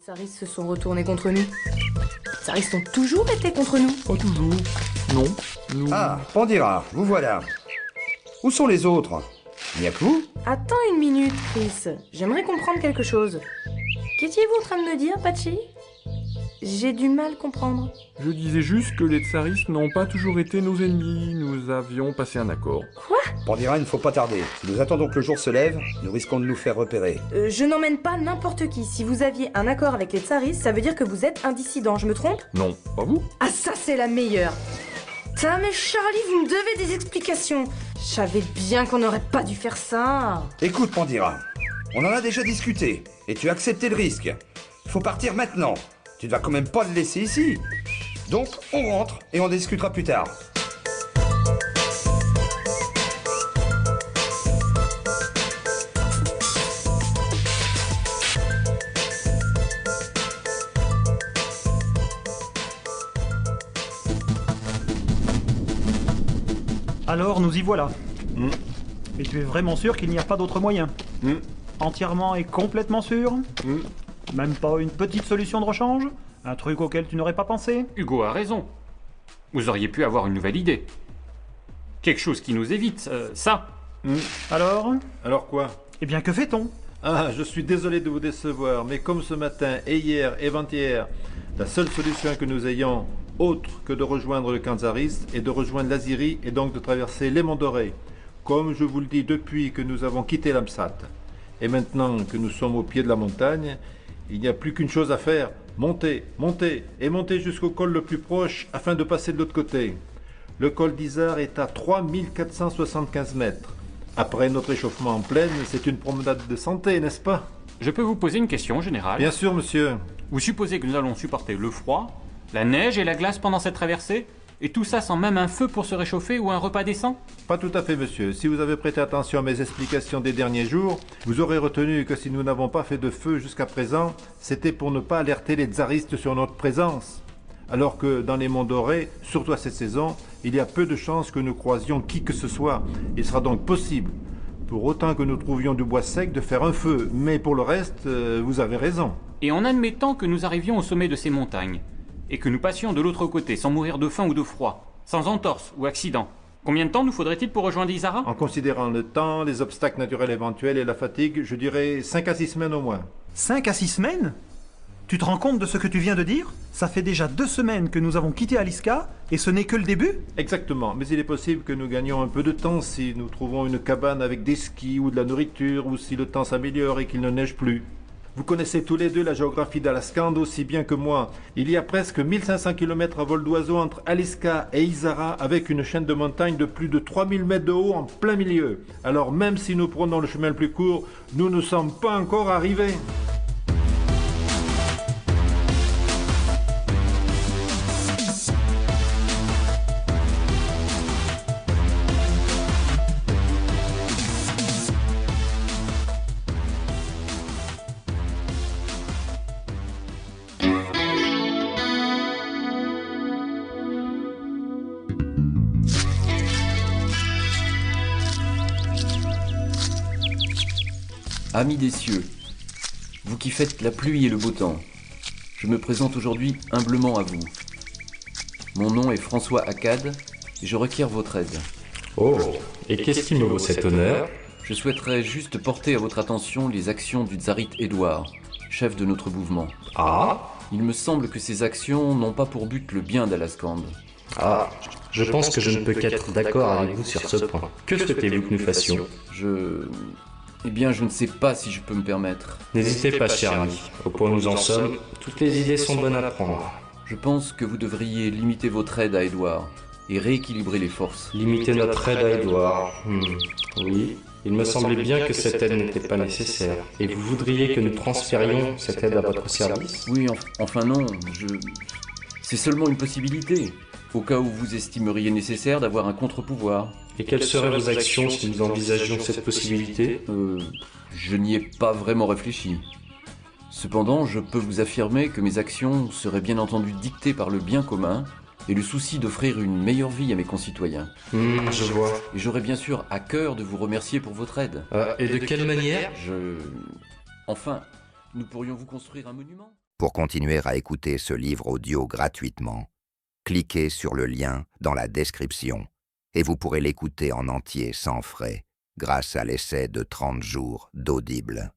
Tsaristes se sont retournés contre nous. Les Tsaristes ont toujours été contre nous. Pas toujours. Non. Nous... Ah, Pandira, vous voilà. Où sont les autres? Il n'y a que vous? Attends une minute, Chris. J'aimerais comprendre quelque chose. Qu'étiez-vous en train de me dire, Patchy? J'ai du mal à comprendre. Je disais juste que les tsaristes n'ont pas toujours été nos ennemis. Nous avions passé un accord. Quoi? Pandira, il ne faut pas tarder. Si nous attendons que le jour se lève, nous risquons de nous faire repérer. Je n'emmène pas n'importe qui. Si vous aviez un accord avec les Tsaristes, ça veut dire que vous êtes un dissident, je me trompe? Non, pas vous. Ah, ça c'est la meilleure. Putain, mais Charlie, vous me devez des explications. Je savais bien qu'on n'aurait pas dû faire ça. Écoute, Pandira, on en a déjà discuté, et tu as accepté le risque. Faut partir maintenant. Tu ne vas quand même pas le laisser ici. Donc, on rentre et on discutera plus tard. Alors nous y voilà. Et tu es vraiment sûr qu'il n'y a pas d'autre moyen? Entièrement et complètement sûr? Même pas une petite solution de rechange? Un truc auquel tu n'aurais pas pensé? Hugo a raison. Vous auriez pu avoir une nouvelle idée. Quelque chose qui nous évite, ça. Alors? Alors quoi? Eh bien que fait-on? Ah, je suis désolé de vous décevoir, mais comme ce matin et hier et avant-hier, la seule solution que nous ayons, autre que de rejoindre le camp tsariste, est de rejoindre l'Azyrie et donc de traverser les monts dorés, comme je vous le dis depuis que nous avons quitté l'Amsat. Et maintenant que nous sommes au pied de la montagne, il n'y a plus qu'une chose à faire, monter, monter et monter jusqu'au col le plus proche afin de passer de l'autre côté. Le col d'Izar est à 3475 mètres. Après notre échauffement en plaine, c'est une promenade de santé, n'est-ce pas? Je peux vous poser une question, général? Bien sûr, monsieur. Vous supposez que nous allons supporter le froid, la neige et la glace pendant cette traversée? Et tout ça sans même un feu pour se réchauffer ou un repas décent? Pas tout à fait, monsieur. Si vous avez prêté attention à mes explications des derniers jours, vous aurez retenu que si nous n'avons pas fait de feu jusqu'à présent, c'était pour ne pas alerter les tsaristes sur notre présence. Alors que dans les monts dorés, surtout à cette saison, il y a peu de chances que nous croisions qui que ce soit. Il sera donc possible, pour autant que nous trouvions du bois sec, de faire un feu. Mais pour le reste, vous avez raison. Et en admettant que nous arrivions au sommet de ces montagnes, et que nous passions de l'autre côté sans mourir de faim ou de froid, sans entorse ou accident, combien de temps nous faudrait-il pour rejoindre Izara? En considérant le temps, les obstacles naturels éventuels et la fatigue, je dirais 5 à 6 semaines au moins. 5 à 6 semaines? Tu te rends compte de ce que tu viens de dire? Ça fait déjà 2 semaines que nous avons quitté Aliska, et ce n'est que le début? Exactement, mais il est possible que nous gagnions un peu de temps si nous trouvons une cabane avec des skis ou de la nourriture, ou si le temps s'améliore et qu'il ne neige plus. Vous connaissez tous les deux la géographie d'Alaskand aussi bien que moi. Il y a presque 1500 km à vol d'oiseau entre Aliska et Izara, avec une chaîne de montagnes de plus de 3000 mètres de haut en plein milieu. Alors même si nous prenons le chemin le plus court, nous ne sommes pas encore arrivés. Amis des cieux, vous qui faites la pluie et le beau temps, je me présente aujourd'hui humblement à vous. Mon nom est François Akkad et je requiers votre aide. Oh, et qu'est-ce qui me vaut cet honneur? Je souhaiterais juste porter à votre attention les actions du tsarite Édouard, chef de notre mouvement. Ah? Il me semble que ces actions n'ont pas pour but le bien d'Alaskand. Ah, je pense que je ne peux qu'être d'accord avec vous sur ce point. Que souhaitez-vous que nous fassions? Eh bien, je ne sais pas si je peux me permettre. N'hésitez pas, cher ami. Au point où nous en sommes, toutes les idées sont bonnes à prendre. Je pense que vous devriez limiter votre aide à Édouard et rééquilibrer les forces. Limiter notre aide à Édouard. Oui, il me semblait bien que cette aide n'était pas nécessaire. Et vous voudriez que nous transférions cette aide à votre service? Oui, enfin non, c'est seulement une possibilité, au cas où vous estimeriez nécessaire d'avoir un contre-pouvoir. Et quelles seraient vos actions si nous envisagions cette possibilité? Je n'y ai pas vraiment réfléchi. Cependant, je peux vous affirmer que mes actions seraient bien entendu dictées par le bien commun et le souci d'offrir une meilleure vie à mes concitoyens. Je vois. Et j'aurais bien sûr à cœur de vous remercier pour votre aide. Et de quelle manière? Enfin, nous pourrions vous construire un monument ? Pour continuer à écouter ce livre audio gratuitement, cliquez sur le lien dans la description et vous pourrez l'écouter en entier sans frais grâce à l'essai de 30 jours d'Audible.